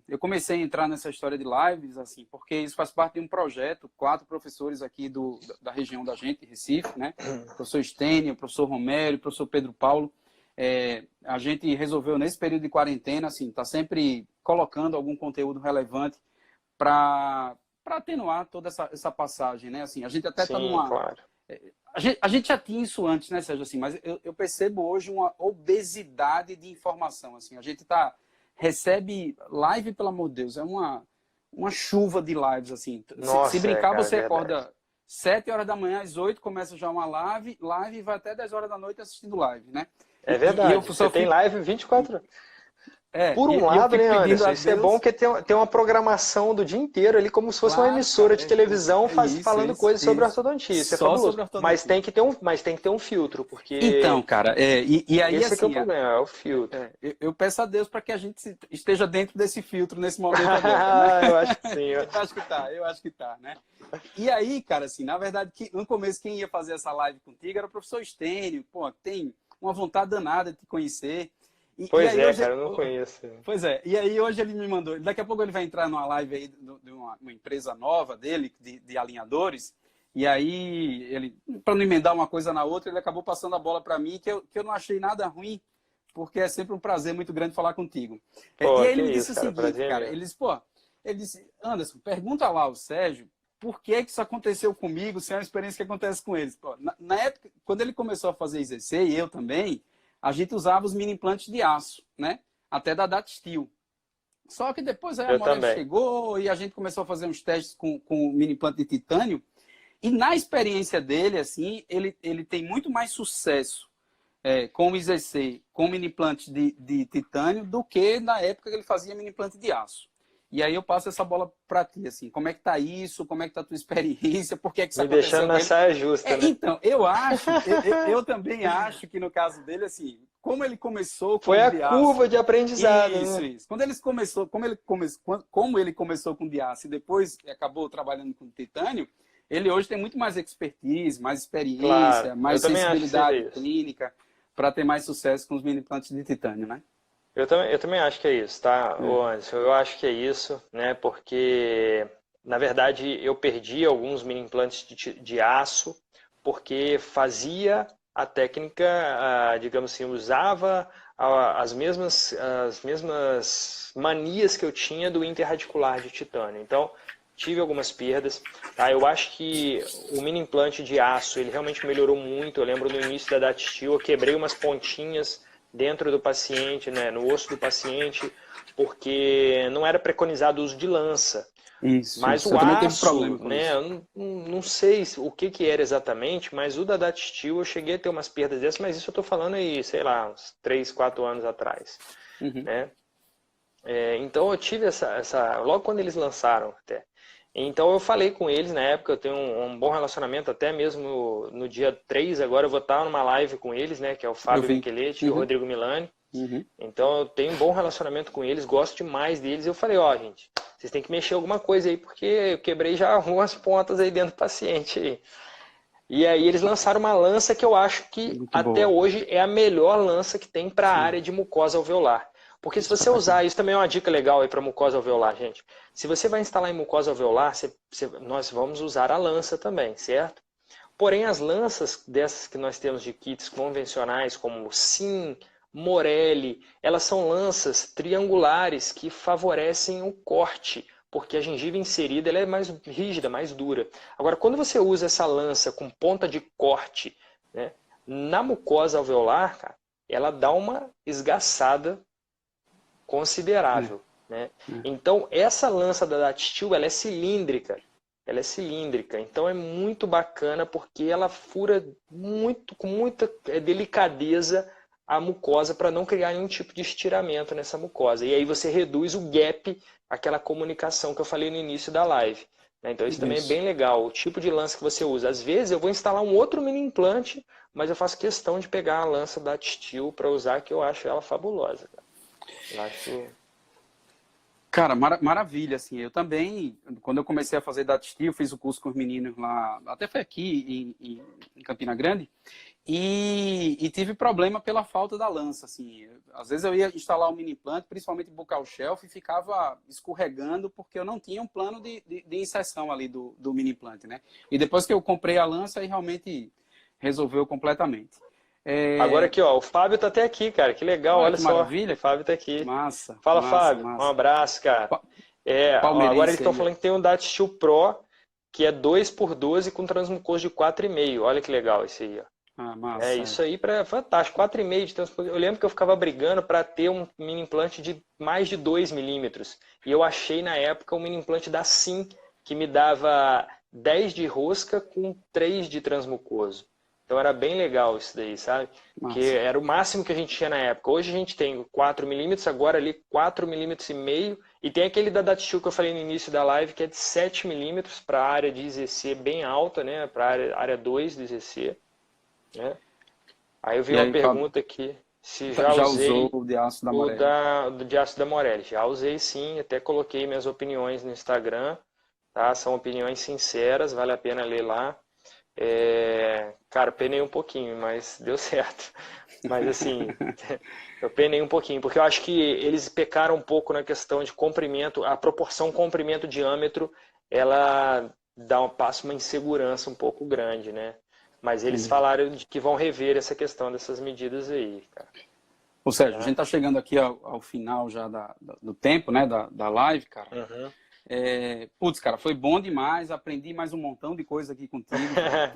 eu comecei a entrar nessa história de lives, assim, porque isso faz parte de um projeto, 4 professores aqui da região da gente, Recife, né? O professor Estênio, o professor Romero, o professor Pedro Paulo. A gente resolveu, nesse período de quarentena, assim, tá sempre colocando algum conteúdo relevante para atenuar toda essa passagem, né? Assim, a gente até está numa... Claro. A gente já tinha isso antes, né, Sérgio? Assim, mas eu percebo hoje uma obesidade de informação. Assim, a gente recebe live, pelo amor de Deus, é uma chuva de lives. Assim. Nossa, se brincar, cara, você é acorda 7 horas da manhã, às 8 começa já uma live e vai até 10 horas da noite assistindo live, né? É verdade, você tem live 24 horas. Por um lado, né, Anderson, isso é bom que tem uma programação do dia inteiro ali, como se fosse uma emissora de televisão falando coisas sobre ortodontia. Isso é fabuloso. Mas tem que ter um filtro, porque... Então, cara, e aí esse assim... que é o problema, é o filtro. Eu peço a Deus para que a gente esteja dentro desse filtro nesse momento agora, né? Eu acho que sim. Eu acho que tá, né? E aí, cara, assim, na verdade, no começo quem ia fazer essa live contigo era o professor Estênio, pô, tem uma vontade danada de te conhecer. Pois é, cara, eu não conheço. Pois é, e aí hoje ele me mandou, daqui a pouco ele vai entrar numa live aí de uma empresa nova dele, de alinhadores, E aí, ele, para não emendar uma coisa na outra, ele acabou passando a bola para mim, que eu não achei nada ruim, porque é sempre um prazer muito grande falar contigo. E Pô, aí que ele me disse isso, o cara, seguinte, prazer é cara, meu. ele disse, Anderson, pergunta lá ao Sérgio por que que isso aconteceu comigo, se é uma experiência que acontece com eles. Pô, na época, quando ele começou a fazer IZC, e eu também, a gente usava os mini implantes de aço, né? Até da Datstil. Só que depois aí a Eu Morelli também. chegou e a gente começou a fazer uns testes com o mini implante de titânio. E na experiência dele, assim, ele tem muito mais sucesso com o IZC, com mini implante de titânio, do que na época que ele fazia mini implante de aço. E aí eu passo essa bola para ti, assim, como é que tá isso? Como é que tá a tua experiência? Por que que isso Me deixando aconteceu com na ele? saia justa, né? Então, eu também acho que no caso dele, assim, como ele começou com Foi o a de aço, curva de aprendizado, isso, né? isso. Como ele começou com de aço e depois acabou trabalhando com titânio, ele hoje tem muito mais expertise, mais Claro, experiência, eu mais também acho que seja sensibilidade isso. clínica para ter mais sucesso com os mini implantes de titânio, né? Eu também acho que é isso, tá, É. ô Anderson? Eu acho que é isso, né? Porque, na verdade, eu perdi alguns mini implantes de aço porque fazia a técnica, digamos assim, usava as mesmas manias que eu tinha do interradicular de titânio. Então, tive algumas perdas, tá? Eu acho que o mini implante de aço, ele realmente melhorou muito. Eu lembro no início da Datstil, eu quebrei umas pontinhas dentro do paciente, né, no osso do paciente, porque não era preconizado o uso de lança. Isso, Mas isso. o Eu também tive aço, problema com né, isso. eu não sei o que que era exatamente, mas o da Datstil eu cheguei a ter umas perdas dessas, mas isso eu estou falando aí, sei lá, uns 3, 4 anos atrás, Uhum. né? Então eu tive logo quando eles lançaram até. Então eu falei com eles na época, eu tenho um bom relacionamento, até mesmo no dia 3 agora eu vou estar numa live com eles, né, que é o Eu Fábio vi. Micheletti e o Uhum. Rodrigo Milani. Uhum. Então eu tenho um bom relacionamento com eles, gosto demais deles. Eu falei, ó, gente, vocês têm que mexer alguma coisa aí, porque eu quebrei já algumas pontas aí dentro do paciente aí. E aí eles lançaram uma lança que eu acho que Muito até boa. hoje é a melhor lança que tem para a Sim, área de mucosa alveolar. Porque se você usar, espetacular. isso também é uma dica legal aí para mucosa alveolar, gente. Se você vai instalar em mucosa alveolar, nós vamos usar a lança também, certo? Porém, as lanças dessas que nós temos de kits convencionais, como Sim, Morelli, elas são lanças triangulares que favorecem o corte, porque a gengiva inserida ela é mais rígida, mais dura. Agora, quando você usa essa lança com ponta de corte, né, na mucosa alveolar, cara, ela dá uma esgaçada É, considerável, né? é. Então, essa lança da Datstil, ela é cilíndrica. Ela é cilíndrica, então é muito bacana porque ela fura muito, com muita delicadeza a mucosa para não criar nenhum tipo de estiramento nessa mucosa. E aí você reduz o gap, aquela comunicação que eu falei no início da live. Né? Então isso também é Isso. bem legal, o tipo de lança que você usa. Às vezes eu vou instalar um outro mini implante, mas eu faço questão de pegar a lança da Steel para usar, que eu acho ela fabulosa. Cara. Eu acho. Cara, maravilha, assim, eu também, quando eu comecei a fazer DataSteel, eu fiz o curso com os meninos lá, até foi aqui em Campina Grande, e tive problema pela falta da lança, assim, às vezes eu ia instalar um mini implante, principalmente buccal shelf, e ficava escorregando porque eu não tinha um plano de inserção ali do mini implante, né? E depois que eu comprei a lança, aí realmente resolveu completamente. Agora É, aqui, ó, o Fábio tá até aqui, cara. Que legal, olha olha que só. O maravilha, cara. Fábio tá aqui. Massa, Fala, massa, Fábio. Um massa. abraço, cara. Pa- Agora eles Palmeirense estão aí, ó. falando que tem um DataSteel Pro, que é 2x12 com transmucoso de 4,5. Olha que legal esse aí, ó. Ah, Isso massa. aí para fantástico, 4,5 de transmucoso. Eu lembro que eu ficava brigando para ter um mini implante de mais de 2 milímetros. E eu achei na época um mini implante da Sim, que me dava 10 de rosca com 3 de transmucoso. Então era bem legal isso daí, sabe? Que Massa. era o máximo que a gente tinha na época. Hoje a gente tem 4 milímetros, agora ali 4 milímetros e meio. E tem aquele da Datstil que eu falei no início da live, que é de 7 milímetros para a área de IZC bem alta, né? Para a área 2 de IZC. Né? Aí eu vi E uma aí, Fábio, pergunta aqui, se já já usou usei o de aço da o Morelli? do de ácido da Morelli. Já usei sim, até coloquei minhas opiniões no Instagram, tá? São opiniões sinceras, vale a pena ler lá. Cara, penei um pouquinho, mas deu certo. Mas assim, eu penei um pouquinho, porque eu acho que eles pecaram um pouco na questão de comprimento, a proporção comprimento-diâmetro, ela passa uma insegurança um pouco grande, né? Mas eles falaram de que vão rever essa questão dessas medidas aí, cara. Ou seja, a gente está chegando aqui ao final já do tempo, né, da live, cara. Uhum. Putz, cara, foi bom demais. Aprendi mais um montão de coisa aqui contigo, cara.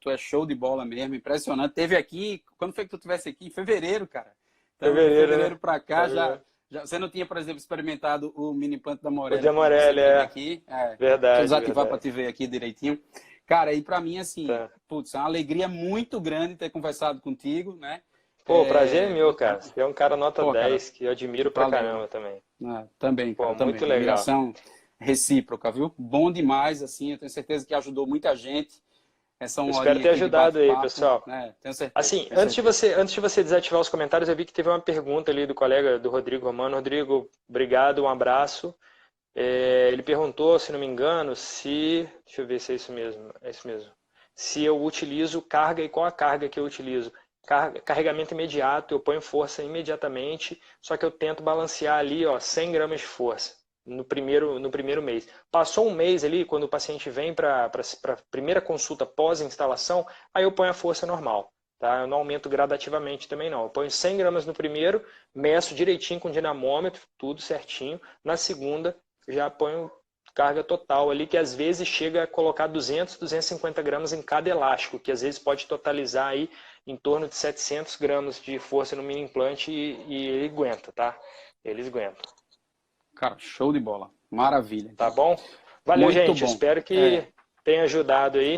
Tu é show de bola mesmo, impressionante. Teve aqui, quando foi que tu estivesse aqui? Em fevereiro, cara. Então, Fevereiro, fevereiro né? pra cá, já, você não tinha, por exemplo, experimentado o mini plant da O Morelli? de Morelli, é. Aqui. Deixa Verdade, eu desativar verdade. para te ver aqui direitinho. Cara, e para mim, assim, Tá. putz, é uma alegria muito grande ter conversado contigo, né? Pô, o prazer é meu, cara. Você é um cara nota Pô, cara, 10 que eu admiro pra valeu. caramba também. Também, cara, Pô, muito também. legal. Admiração recíproca, viu? Bom demais, assim, eu tenho certeza que ajudou muita gente. Essa Eu uma espero horinha ter aqui de ajudado aí, bate-papo, pessoal. né? Tenho certeza. Assim, tenho certeza. antes de você desativar os comentários, eu vi que teve uma pergunta ali do colega do Rodrigo Romano. Rodrigo, obrigado, um abraço. Ele perguntou, se não me engano, deixa eu ver se é isso mesmo. É isso mesmo. Se eu utilizo carga e qual a carga que eu utilizo. Carregamento imediato, eu ponho força imediatamente, só que eu tento balancear ali, ó, 100 gramas de força no primeiro mês. Passou um mês ali, quando o paciente vem para a primeira consulta pós-instalação, aí eu ponho a força normal. Tá? Eu não aumento gradativamente também não. Eu ponho 100 gramas no primeiro, meço direitinho com dinamômetro, tudo certinho. Na segunda, já ponho carga total ali, que às vezes chega a colocar 200, 250 gramas em cada elástico, que às vezes pode totalizar aí em torno de 700 gramas de força no mini implante e ele aguenta, tá? Eles aguentam. Cara, show de bola. Maravilha. Tá bom? Valeu, Muito gente. bom. Espero que tenha ajudado aí.